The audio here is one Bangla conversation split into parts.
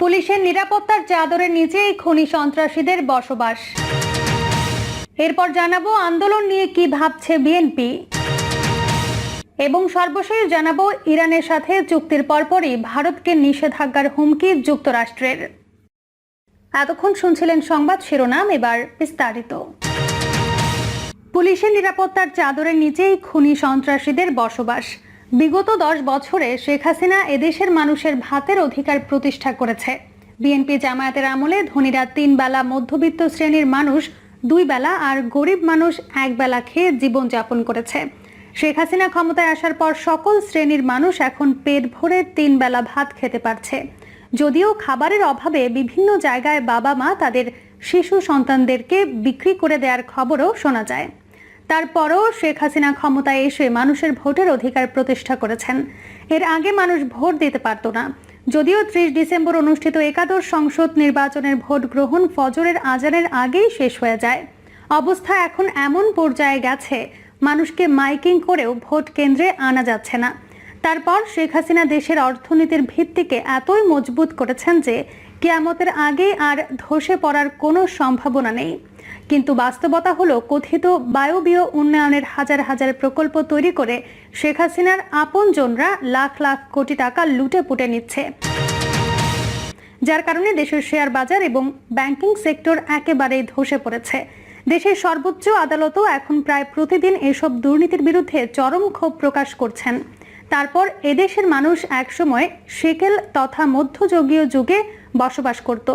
পুলিশের নিরাপত্তার চাদরের নিচেই খনি সন্ত্রাসীদের বসবাস। এরপর জানাবো আন্দোলন নিয়ে কি ভাবছে বিএনপি, এবং সর্বশেষ জানাবো ইরানের সাথে চুক্তির পরপরই ভারতকে নিষেধাজ্ঞার হুমকি যুক্তরাষ্ট্রের। এতক্ষণ শুনছিলেন সংবাদ শিরোনাম, এবার বিস্তারিত। পুলিশের নিরাপত্তার চাদরের নিচেই খুনি সন্ত্রাসীদের বসবাস। বিগত 10 বছরে শেখ হাসিনা এদেশের মানুষের ভাতের অধিকার প্রতিষ্ঠা করেছে। বিএনপি জামায়াতের আমলে ধনীরা 3 বেলা, মধ্যবিত্ত শ্রেণীর মানুষ 2 বেলা আর গরিব মানুষ 1 বেলা খেয়ে জীবনযাপন করেছে। শেখ হাসিনা ক্ষমতায় আসার পর সকল শ্রেণীর মানুষ এখন পেট ভরে 3 বেলা ভাত খেতে পারছে। যদিও খাবারের অভাবে বিভিন্ন জায়গায় বাবা মা তাদের শিশু সন্তানদেরকে বিক্রি করে দেওয়ার খবরও শোনা যায়। তারপরও শেখ হাসিনা ক্ষমতায় এসে মানুষের ভোটের অধিকার প্রতিষ্ঠা করেছেন। এর আগে মানুষ ভোট দিতে পারত না। যদিও 30 ডিসেম্বর অনুষ্ঠিত একাদশ সংসদ নির্বাচনের ভোট গ্রহণ ফজরের আজানের আগেই শেষ হয়ে যায়। অবস্থা এখন এমন পর্যায়ে গেছে, মানুষকে মাইকিং করেও ভোট কেন্দ্রে আনা যাচ্ছে না। তারপর শেখ হাসিনা দেশের অর্থনীতির ভিত্তিকে এতই মজবুত করেছেন যে কিয়ামতের আগে আর ধসে পড়ার কোনো সম্ভাবনা নেই। কিন্তু বাস্তবতা হলো, কথিত বায়বীয় উন্নয়নের হাজার হাজার প্রকল্প তৈরি করে শেখ হাসিনার আপনজনরা লাখ লাখ কোটি টাকা লুটে পুটে নিচ্ছে, যার কারণে দেশের শেয়ার বাজার এবং ব্যাংকিং সেক্টর একেবারেই ধসে পড়েছে। দেশের সর্বোচ্চ আদালতও এখন প্রায় প্রতিদিন এসব দুর্নীতির বিরুদ্ধে চরম ক্ষোভ প্রকাশ করছেন। তারপর এদেশের মানুষ একসময় সেকেল তথা মধ্যযুগীয় যুগে বসবাস করত।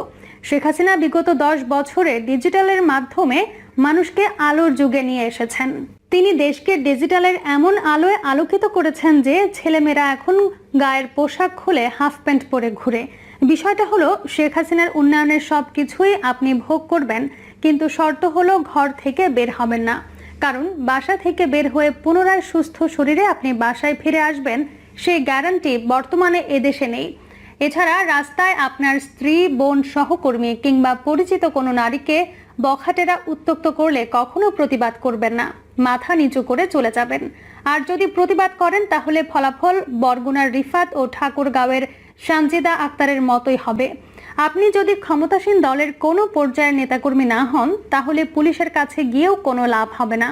শেখ হাসিনা বিগত 10 বছরে ডিজিটালের মাধ্যমে মানুষকে আলোর যুগে নিয়ে এসেছেন। তিনি দেশকে ডিজিটালের এমন আলোয় আলোকিত করেছেন যে ছেলেমেয়েরা এখন গায়ের পোশাক খুলে হাফ প্যান্ট পরে ঘুরে। বিষয়টা হলো, শেখ হাসিনার উন্নয়নের সব কিছুই আপনি ভোগ করবেন, কিন্তু শর্ত হলো ঘর থেকে বের হবেন না। কারণ বাসা থেকে বের হয়ে পুনরায় সুস্থ শরীরে আপনি বাসায় ফিরে আসবেন, সেই গ্যারান্টি বর্তমানে এদেশে নেই। এছাড়া রাস্তায় আপনার স্ত্রী, বোন, সহকর্মী কিংবা পরিচিত কোনো নারীকে বখাটেরা উত্ত্যক্ত করলে কখনো প্রতিবাদ করবেন না, মাথা নিচু করে চলে যাবেন। আর যদি প্রতিবাদ করেন তাহলে ফলাফল বরগুনার রিফাত ও ঠাকুরগাঁওয়ের সানজিদা আক্তারের মতোই হবে। আপনি যদি ক্ষমতাসীন দলের কোনো পর্যায়ের নেতাকর্মী না হন, তাহলে পুলিশের কাছে গিয়েও কোনো লাভ হবে না।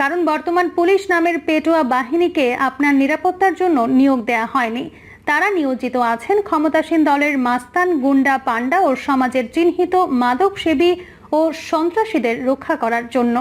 কারণ বর্তমান পুলিশ নামের পেটোয়া বাহিনীকে আপনার নিরাপত্তার জন্য নিয়োগ দেওয়া হয়নি। তারা নিয়োজিত আছেন ক্ষমতাসীন দলের মাস্তান, গুন্ডা, পান্ডা ও সমাজের চিহ্নিত মাদক সেবী ও সন্ত্রাসীদের রক্ষা করার জন্য।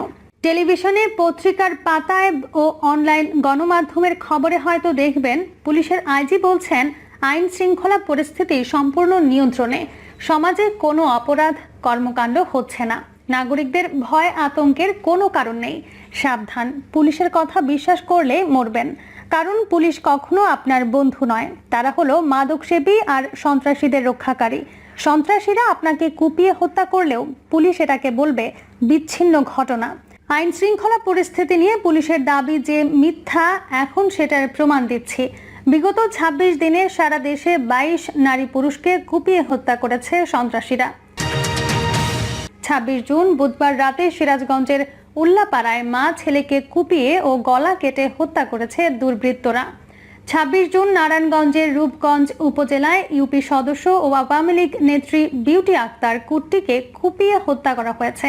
টেলিভিশনে, পত্রিকার পাতায় ও অনলাইন গণমাধ্যমের খবরে হয়তো দেখবেন পুলিশের আইজি বলছেন আইন শৃঙ্খলা পরিস্থিতি সম্পূর্ণ নিয়ন্ত্রণে, সমাজে কোনো অপরাধ কর্মকাণ্ড হচ্ছে না, নাগরিকদের ভয় আতঙ্কের কোনো কারণ নেই। সাবধান, পুলিশের কথা বিশ্বাস করলে মরবেন। কারণ পুলিশ কখনো আপনার বন্ধু নয়, তারা হলো মাদকসেবী আর সন্ত্রাসীদের রক্ষাকারী। সন্ত্রাসীরা আপনাকে কুপিয়ে হত্যা করলেও পুলিশ এটাকে বলবে বিচ্ছিন্ন ঘটনা। আইন শৃঙ্খলা পরিস্থিতি নিয়ে পুলিশের দাবি যে মিথ্যা, এখন সেটার প্রমাণ দিচ্ছি। বিগত 26 দিনে সারা দেশে 22 নারী পুরুষকে কুপিয়ে হত্যা করেছে সন্ত্রাসীরা। 26 জুন বুধবার রাতে সিরাজগঞ্জের উল্লাপাড়ায় মা ছেলেকে কুপিয়ে ও গলা কেটে হত্যা করেছে দুর্বৃত্তরা। 26 জুন নারায়ণগঞ্জের রূপগঞ্জ উপজেলায় ইউপি সদস্য ও আওয়ামী লীগ নেত্রী বিউটি আক্তার কুট্টিকে কুপিয়ে হত্যা করা হয়েছে।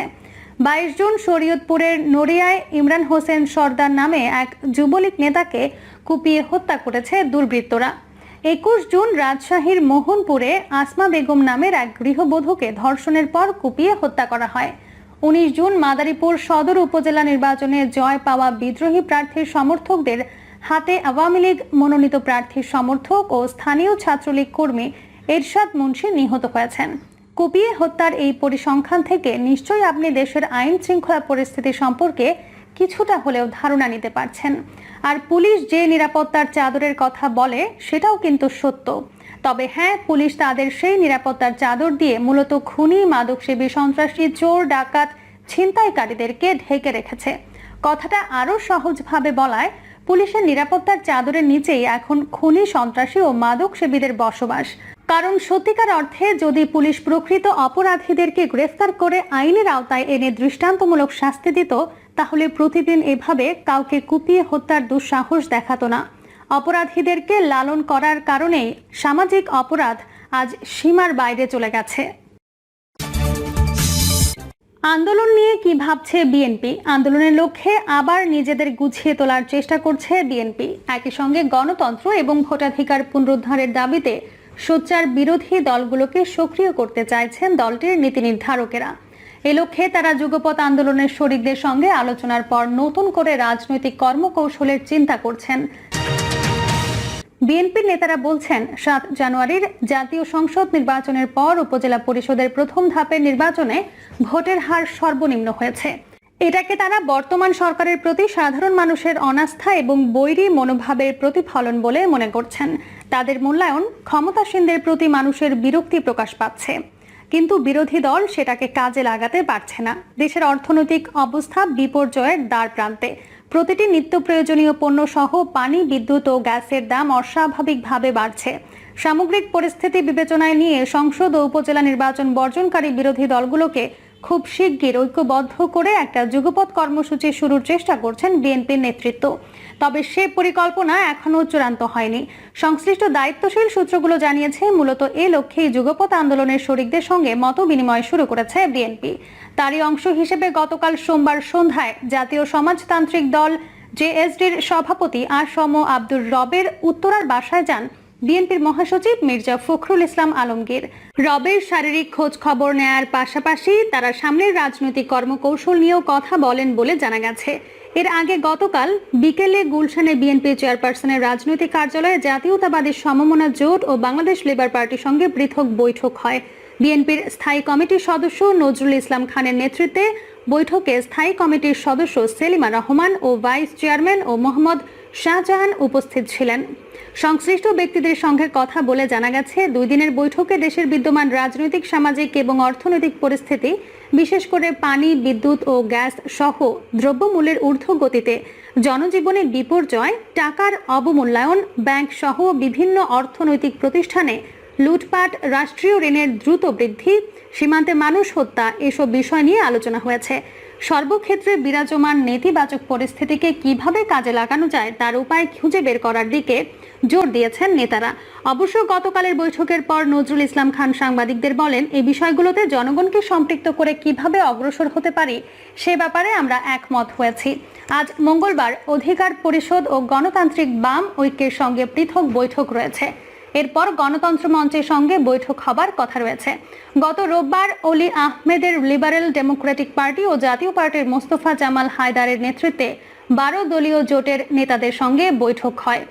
22 জুন শরীয়তপুরের নড়িয়ায় ইমরান হোসেন সর্দার নামে এক যুবলীগ নেতাকে কুপিয়ে হত্যা করেছে দুর্বৃত্তরা। 21 জুন রাজশাহীর মোহনপুরে আসমা বেগম নামের এক গৃহবধূকে ধর্ষণের পর কুপিয়ে হত্যা করা হয়। 19 জুন মাদারীপুর সদর উপজেলা নির্বাচনে জয় পাওয়া বিদ্রোহী প্রার্থীর সমর্থকদের হাতে আওয়ামী লীগ মনোনীত প্রার্থীর সমর্থক ও স্থানীয় ছাত্রলীগ কর্মী এরশাদ মুন্সি নিহত হয়েছেন। কুপিয়ে হত্যার এই পরিসংখ্যান থেকে নিশ্চয়ই আপনি দেশের আইন শৃঙ্খলা পরিস্থিতি সম্পর্কে কিছুটা হলেও ধারণা নিতে পারছেন। আর পুলিশ যে নিরাপত্তার চাদরের কথা বলে সেটাও কিন্তু সত্য। তবে হ্যাঁ, পুলিশ তাদের সেই নিরাপত্তার চাদর দিয়ে মূলত খুনি, মাদকসেবী, সন্ত্রাসী, চোর, ডাকাত, ছিনতাইকারীদেরকে ঢেকে রেখেছে। কথাটা আরো সহজভাবে বলায়, পুলিশের নিরাপত্তার চাদরের নিচেই এখন খুনি, সন্ত্রাসী ও মাদকসেবীদের বসবাস। কারণ সত্যিকার অর্থে যদি পুলিশ প্রকৃত অপরাধীদেরকে গ্রেফতার করে আইনের আওতায় এনে দৃষ্টান্তমূলক শাস্তি দিত, তাহলে প্রতিদিন এভাবে কাউকে কুপিয়ে হত্যার দুঃসাহস দেখাতো না। অপরাধীদেরকে লালন করার কারণেই সামাজিক অপরাধ আজ সীমার বাইরে চলে গেছে। আন্দোলন নিয়ে কি ভাবছে বিএনপি? আন্দোলনের লক্ষ্যে আবার নিজেদের গুছিয়ে তোলার চেষ্টা করছে বিএনপি। একই সঙ্গে গণতন্ত্র এবং ভোটাধিকার পুনরুদ্ধারের দাবিতে সোচ্চার বিরোধী দলগুলোকে সক্রিয় করতে চাইছেন দলটির নীতি নির্ধারকেরা। এ লক্ষ্যে তারা যুগপৎ আন্দোলনের শরিকদের সঙ্গে আলোচনার পর নতুন করে রাজনৈতিক কর্মকৌশলের চিন্তা করছেন। বিএনপির নেতারা বলছেন, 7 জানুয়ারির জাতীয় সংসদ নির্বাচনের পর উপজেলা পরিষদের প্রথম ধাপের নির্বাচনে ভোটের হার সর্বনিম্ন হয়েছে। এটাকে তারা বর্তমান সরকারের প্রতি সাধারণ মানুষের অনাস্থা এবং বৈরী মনোভাবের প্রতিফলন বলে মনে করছেন। তাদের মূল্যায়ন, ক্ষমতাসীনদের প্রতি মানুষের বিরক্তি প্রকাশ পাচ্ছে, কিন্তু বিরোধী দল সেটাকে কাজে লাগাতে পারছে না। দেশের অর্থনৈতিক অবস্থা বিপর্যয়ের দ্বার প্রান্তে। প্রতিটি নিত্য প্রয়োজনীয় পণ্য সহ পানি, বিদ্যুৎ ও গ্যাসের দাম অস্বাভাবিকভাবে বাড়ছে। সামগ্রিক পরিস্থিতি বিবেচনায় নিয়ে সংসদ ও উপজেলা নির্বাচন বর্জনকারী বিরোধী দলগুলোকে খুব শিগগির ঐক্যবদ্ধ করে একটা যুগপৎ কর্মসূচি শুরুর চেষ্টা করছেন বিএনপির নেতৃত্ব। তবে সে পরিকল্পনা এখনো চূড়ান্ত হয়নি। সংশ্লিষ্ট দায়িত্বশীল সূত্রগুলো জানিয়েছে, মূলত এ লক্ষ্যেই যুগপৎ আন্দোলনের শরিকদের সঙ্গে মত বিনিময় শুরু করেছে বিএনপি। তারই অংশ হিসেবে গতকাল সোমবার সন্ধ্যায় জাতীয় সমাজতান্ত্রিক দল জেএসডির সভাপতি আসম আব্দুর রবের উত্তরার বাসায় যান বিএনপির মহাসচিব মির্জা ফখরুল ইসলাম আলমগীর। রবের শারীরিক খোঁজ খবর নেয়ার পাশাপাশি তারা সামনের রাজনৈতিক কর্মকৌশল নিয়েও কথা বলেন বলে জানা গেছে। এর আগে গতকাল বিকেলে গুলশানে বিএনপি চেয়ারপারসনের রাজনৈতিক কার্যালয়ে জাতীয়তাবাদী সমমনা জোট ও বাংলাদেশ লেবার পার্টির সঙ্গে পৃথক বৈঠক হয়। বিএনপির স্থায়ী কমিটির সদস্য নজরুল ইসলাম খানের নেতৃত্বে বৈঠকে স্থায়ী কমিটির সদস্য সেলিমা রহমান ও ভাইস চেয়ারম্যান ও মোহাম্মদ শাহজাহান উপস্থিত ছিলেন। সংশ্লিষ্ট ব্যক্তিদের সঙ্গে কথা বলে জানা গেছে, 2 দিনের বৈঠকে দেশের বিদ্যমান রাজনৈতিক, সামাজিক এবং অর্থনৈতিক পরিস্থিতি, বিশেষ করে পানি, বিদ্যুৎ ও গ্যাস সহ দ্রব্যমূল্যের ঊর্ধ্বগতিতে জনজীবনে বিপর্যয়, টাকার অবমূল্যায়ন, ব্যাংক সহ বিভিন্ন অর্থনৈতিক প্রতিষ্ঠানে লুটপাট, রাষ্ট্রীয় ঋণের দ্রুত বৃদ্ধি, সীমান্তে মানুষ হত্যা এসব বিষয় নিয়ে আলোচনা হয়েছে। সর্বক্ষেত্রে বিরাজমান নেতিবাচক পরিস্থিতিকে কিভাবে কাজে লাগানো যায় তার উপায় খুঁজে বের করার দিকে জোর দিয়েছেন নেতারা। অবশ্য গতকালের বৈঠকের পর নজরুল ইসলাম খান সাংবাদিকদের বলেন, এই বিষয়গুলোতে জনগণকে সম্পৃক্ত করে কিভাবে অগ্রসর হতে পারি সে ব্যাপারে আমরা একমত হয়েছি। আজ মঙ্গলবার অধিকার পরিষদ ও গণতান্ত্রিক বাম ঐক্যের সঙ্গে পৃথক বৈঠক রয়েছে। এরপর গণতন্ত্র মঞ্চের সঙ্গে বৈঠক হবার কথা রয়েছে। গত রোববার অলি আহমেদের লিবারেল ডেমোক্রেটিক পার্টি ও জাতীয় পার্টির মোস্তফা জামাল হায়দারের নেতৃত্বে 12 দলীয় জোটের নেতাদের সঙ্গে বৈঠক হয়।